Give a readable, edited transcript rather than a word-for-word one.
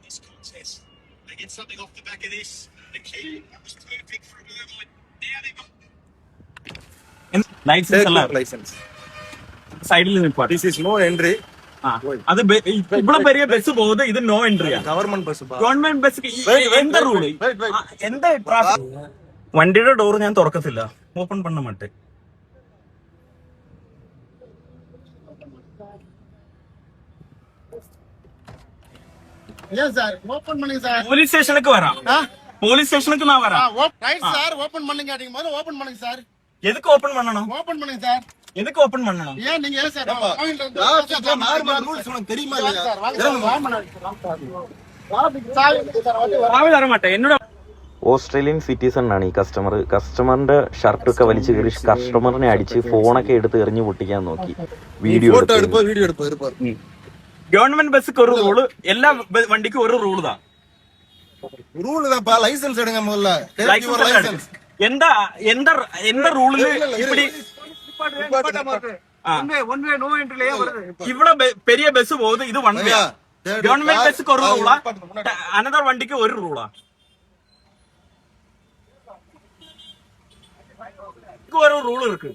this contest. They get something off the back of this. The key was perfect for Irvine. Now they've got license അല്ല license. സൈഡിൽ നിൽപ്പാട്ട്. This is no entry. അത് ഇവിടെ Periya bus പോകുന്നത് ഇത് no എൻട്രിയാ. Government bus. Government bus എന്താ rule? എന്താ ട്രാഫിക്? വണ്ടിയുടെ ഡോർ ഞാൻ തുറക്കത്തില്ല, ഓപ്പൺ பண்ண மாட்டேன். Yes, sir. Open money, sir. Police ஸ்டேஷனுக்கு வரான். போலீஸ் ஸ்டேஷனுக்கு நான் வரேன். Right, sir. Open money கேட்டீங்க போது open money, sir. எதுக்கு ஓபன் பண்ணணும்? Open money, sir. எதுக்கு ஓபன் பண்ணணும்? ஏன் நீங்க ஏன் சார் ரூல்ஸ் உனக்கு தெரியுமா ராவி தர மாட்டேன். என்னோட ഓസ്ട്രേലിയൻ സിറ്റിസൺ ആണ് ഈ കസ്റ്റമർ. കസ്റ്റമറിന്റെ ഷർട്ടൊക്കെ വലിച്ചു കയറി കസ്റ്റമറിനെ അടിച്ച് ഫോണൊക്കെ എടുത്ത് എറിഞ്ഞു പൊട്ടിക്കാൻ നോക്കി. വീഡിയോ ഗവൺമെന്റ് ബസ്സുக்கு ഒരു റൂള്, എല്ലാ വണ്ടിക്കും ഒരു റൂള് தான். ரூல் தான்ப்பா. லைசென்ஸ் எடுங்க முதல்ல. லைசென்ஸ் எந்த எந்த எந்த ரூல்ல இப்படி ഇവിടെ പെരിയ ബസ് പോകുന്നത് ഇത് വൺ വേ. ഗവൺമെന്റ് ബസ്സുக்கு ഒരു റൂളാ, അനദർ വണ്ടിക്ക് ഒരു റൂളാ. ஒரு ரூல் இருக்கு.